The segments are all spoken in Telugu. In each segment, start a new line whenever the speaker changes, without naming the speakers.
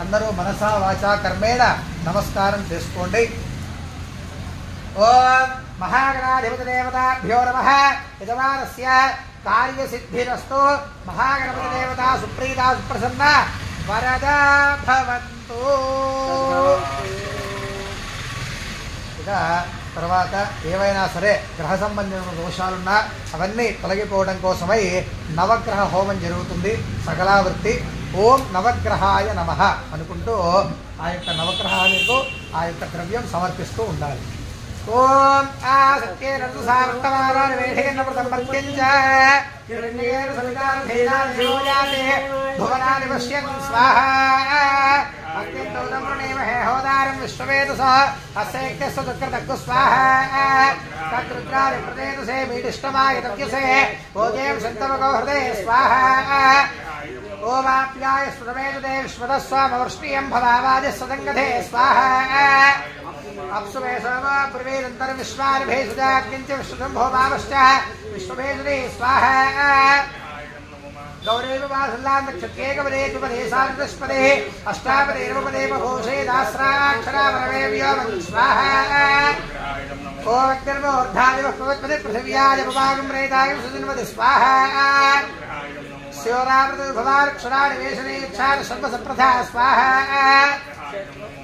అందరూ మనసా వాచా కర్మేణ నమస్కారం చేసుకోండి. ఓం మహాగణాధిపతి దేవతాభ్యో నమః. యజమానస్య కార్యసిద్ధిరస్తు. మహాగణపతి దేవత సుప్రీత సుప్రసన్న వరదా భవంతు. ఇక తర్వాత ఏవైనా సరే గ్రహ సంబంధించిన దోషాలున్నా అవన్నీ తొలగిపోవడం కోసమై నవగ్రహ హోమం జరుగుతుంది. సకలావృత్తి ఓం నవగ్రహాయ నమః అనుకుంటూ ఆ యొక్క నవగ్రహాలకు ఆ యొక్క ద్రవ్యం సమర్పిస్తూ ఉండాలి. ఓం ఆ సత్యేన సావర్తమానాని వేషేన ప్రతమర్త్యంచ హిరణ్యేన సవితాన ధైనాని శివోయాతే భువనాని పశ్యన్ స్వాహా. అత్యంతోదమృణేమహే హోదారం విశ్వవేదసః అస్యైక్యస్య దుఃఖదగ్గు స్వాహా. తద్రుద్రాని ప్రదేతసే మీడిష్టమాయ తవ్యసే భోజేం శంతమగో హృదయ స్వాహా. ఓమాప్యాయ స్మృతమేతుదే విశ్వదస్వామవర్ష్ణీయం భవావాది సదంగధే స్వాహా. అప్సుమే సోమ పుర్వేదంతర విశ్వానిభే సుజాగ్నించ విశ్వశంభో మామశ్చ విశ్వభేజునే స్వాహా. గౌరేవ వాసల్లాంతక్షత్యేకపదే సార్వస్పదే అష్టాపదే నవపదే బహోషే దాస్రాక్షరావరమే వ్యోమం స్వాహా. ఓం అగ్నిర్మోర్ధాదివ పవత్పదే పృథివ్యాయ పవాగం ప్రేతాయ సుజన్వది స్వాహా. శివరామృతభవాక్షరాణి వేషణేచ్ఛాన సర్వసప్రథా స్వాహా.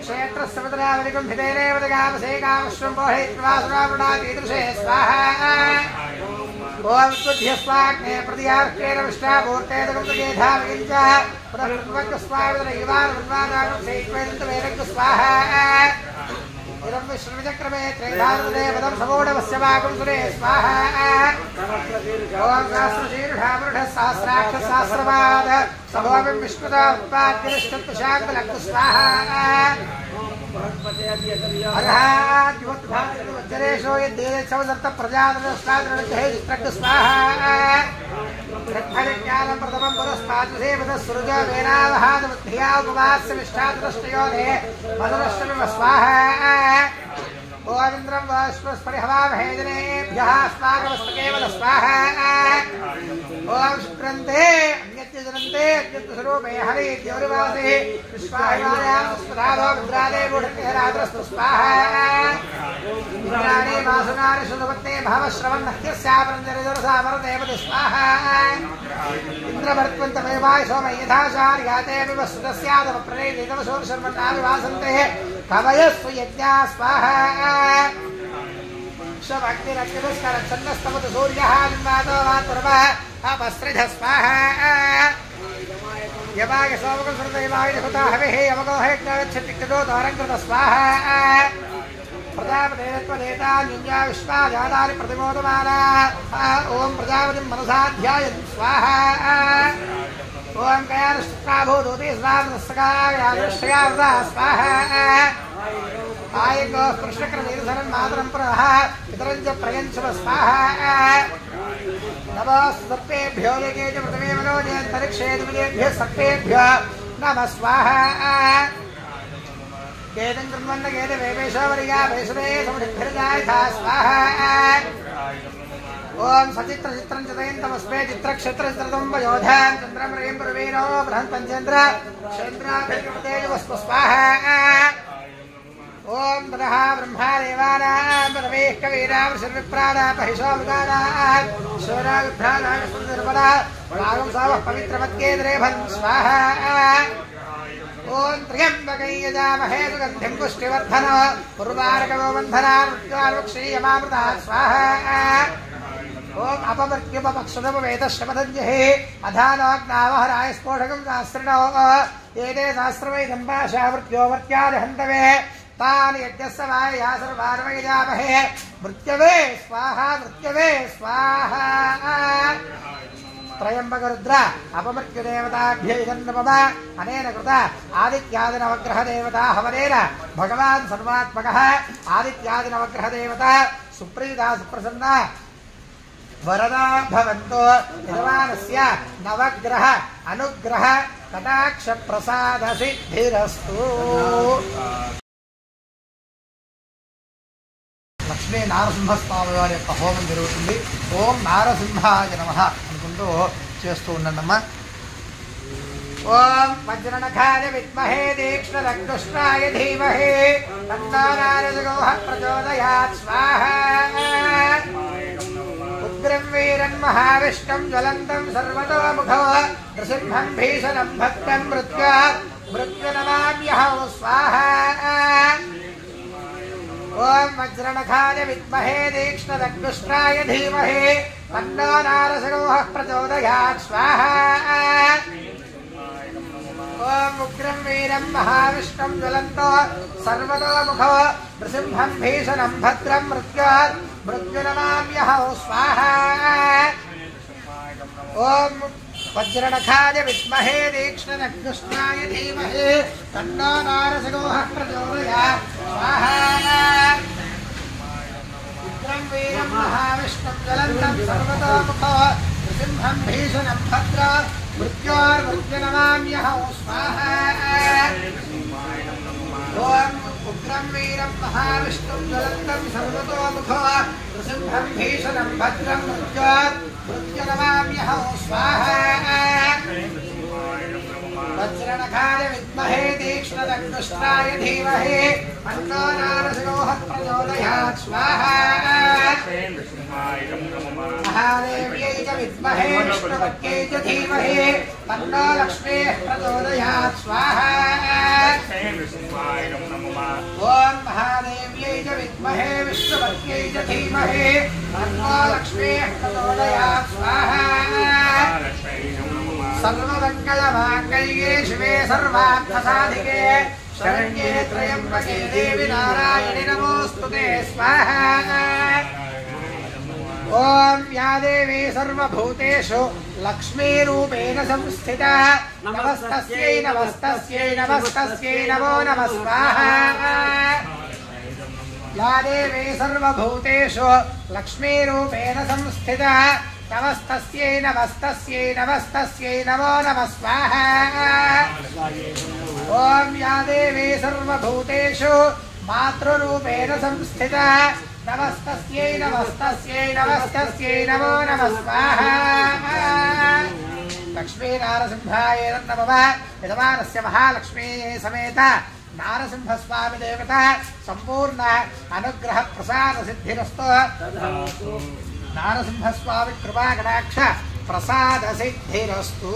క్షేత్రస్సముద్రావలికం హితేనేవదగామసే కామశ్వం పోహైత్వాసురావృణాదీదృశే స్వాహా. ఓం స్వాగ్నే ప్రతియార్కేణ విష్ణామూర్తేదకం ప్రజేధామగించ పునఃస్వామిదనైవానున్వాదాగం స్వాహా. ఇదం విశ్వచక్రమే త్రైధారుదే పదం సమూఢవస్య వాగం సురే స్వాహా. ఓం సహస్రశీర్షామృఢ సహస్రాక్ష సహస్రవాద సమోమిం విష్ణుత ఉత్పాద్యనిష్టత్తుషాగ్లగ్గు స్వాహా. అర్హాద్యువద్భాజరేషో యద్దేశవదత్త ప్రజాదనస్నాదనహే చిత్రగ్గు స్వాహా. ప్రజ్ఞానం ప్రథమం పురస్పాదుసేవద సృజ వేనావహాదముద్ధియా ఉపవాస్య విష్టాదృష్టయోనే మధురష్టమివ స్వాహా. ఓమింద్రం వాష్పస్పరిహవామహేజనేభ్యః స్వాగమస్తకేవల స్వాహా. ఓం శుక్రంతే అన్యత్యజనంతే అత్యుత్తస్వరూపే హరి ద్యౌరివాసే విశ్వాహిమాయాస్పదాదో రుద్రాదే మూఢకేరాద్రస్తు స్వాహా. ఇంద్రాణి వాసునాని సుధపత్నే భావశ్రవన్ నహ్యస్యాపరంజరిదరసామరదేవతి స్వాహా. ఇంద్రమర్త్వంతమేవాయ సోమ యథాచార్యాతే వివస్సుతస్యాదవ ప్రణేదితవ శోర్శర్మన్నావి వాసంతే కవయస్సు యజ్ఞా స్వాహా. శవగ్నిరగ్నిస్కరఛన్నస్తమతు సూర్యః నిన్వాతో వాతుర్వః అపస్త్రిధ స్వాహా. యవాయ సోమకం సురదైవాయ నిహుతా హవిః యమగోహే జ్ఞానచ్చతిక్తదో తారంకృత స్వాహా. ప్రజాపతిత్వదేతాన్యుంజా విశ్వాజాతాని ప్రతిమోదమానా. ఓం ప్రజాపతిం మనసాధ్యాయన్ స్వాహా. ఓం కయానుష్కాభూదూతి స్వామనస్సకాయాదృశ్యయావృతా స్వాహా. ఆయగో కృష్ణక్రమీరసరన్ మాతరం పునః పితరంచ ప్రయంశవ స్వాహా. నమః సర్పేభ్యో యేకేచ ప్రథమే మనోజయంతరిక్షే దివ్యేభ్యः సర్పేభ్యో నమః స్వాహా. కేదం కృణ్వన్న కేద వేవేశోవరిగా వేసుదే సముద్భిర్జాయథా స్వాహా. ఓం సచిత్ర చిత్రం చితయంతమస్మే చిత్రక్షేత్రచిత్రతం వయోధాం చంద్రం రేం పురవీరో బృహంతం చంద్ర చంద్రాభిర్గమతేజవస్వ స్వాహా. ఓం తదః బ్రహ్మాదేవానాం పరమేః కవీనాం శర్విప్రాణాపహిషోముగానాం శౌరావిభ్రాణాం సుందరపదా భాగం సావః పవిత్రమత్కేంద్రే భన్ స్వాహా. ఓం త్ర్యంబకం యజామహే సుగంధిం పుష్టివర్ధనో ఉర్వారకమో బంధనాన్ మృత్యుర్ముక్షీయమామృతా స్వాహా. ఓం అపమృత్యుపపక్షుదపవేతశ్రమదంజహే అధానోగ్నావహరాయ స్ఫోటకం శాస్త్రిణో ఏతే శాస్త్రవైదం భాషామృత్యోమర్త్యాదహంతవే తాని యజ్ఞస్య వాయా సర్వార్వయజామహే మృత్యవే స్వాహా మృత్యవే స్వాహా. త్రయంబకరుద్ర అపమృత్యుదేవతాభ్య ఇదన్నమమ అనేన కృత ఆదిత్యాదినవగ్రహదేవతా హవనేన భగవాన్ సర్వాత్మకః ఆదిత్యాదినవగ్రహదేవత సుప్రీతా సుప్రసన్న వరదా భవంతో. యజమానస్య నవగ్రహ అనుగ్రహ కటాక్ష ప్రసాద సిద్ధిరస్తు. లక్ష్మీ నారసింహస్వామి వారి యొక్క హోమం జరుగుతుంది. ఓం నారసింహాయ నమః అనుకుంటూ చేస్తూ ఉండండమ్మా. ओम वज्रनखाय विद्महे तीक्ष्णदग्धुष्णाय धीमहि तन्नो नारदगोः प्रचोदयात् स्वाहा उग्रं वीरं महाविष्णुं ज्वलन्तं सर्वतोमुखो नृसिंहं भीषणं भक्तं मृत्युनमाम्यहं स्वाहा ओम वज्रनखाय विद्महे तीक्ष्णदग्धुष्णाय धीमहि तन्नो नारदगोः प्रचोदयात् स्वाहा ओम उग्रं वीरं महाविष्णुं ज्वलन्तो सर्वतोमुखो नृसिंहं भीषणं भद्रं मृत्युनमाम्यहं स्वाहा ओम वज्रनखाय विद्महे तीक्ष्णदग्धुष्णाय धीमहि तन्नो नारदगोः प्रचोदयात् स्वाहा उग्रं वीरं महाविष्णुं ज्वलन्तं सर्वतोमुखो नृसिंहं भीषणं भद्रं मृत्युर्मृत्युनमाम्यहं स्वाहा ओम उग्रं वीरं महाविष्णुं ज्वलन्तं सर्वतोमुखो नृसिंहं भीषणं भद्रं मृत्युर्मृत्युनमाम्यहं स्वाहा वज्रनखाय विद्महे तीक्ष्णदग्धुष्णाय धीमहि तन्नो नारदगोः प्रचोदयात् स्वाहा महादेव्यै च विद्महे विष्णुपत्न्यै च धीमहि तन्नो लक्ष्मीः प्रचोदयात् स्वाहा ओम महादेव्यै च विद्महे विष्णुपत्न्यै च धीमहि तन्नो लक्ष्मीः प्रचोदयात् स्वाहा सर्वमङ्गलमाङ्गल्ये शिवे सर्वार्थसाधिके शरण्ये त्र्यम्बके देवी नारायणि नमोऽस्तुते स्वाहा ओम या देवी सर्वभूतेषु लक्ष्मीरूपेण संस्थिता नमस्तस्यै नमस्तस्यै नमस्तस्यै नमो नमः स्वाहा या देवी सर्वभूतेषु लक्ष्मीरूपेण संस्थिता नमस्तस्यै नमस्तस्यै नमस्तस्यै नमो नमः स्वाहा ओम या देवी सर्वभूतेषु मातृरूपेण संस्थिता नमस्तस्यै नमस्तस्यै नमस्तस्यै नमो नमः स्वाहा लक्ष्मी नारसिंहाय नमः यजमानस्य महालक्ष्मी समेत नारसिंहस्वामी देवता संपूर्ण अनुग्रह प्रसाद सिद्धिरस्तु नारसिंहस्वामी कृपा कटाक्ष प्रसाद सिद्धिरस्तु।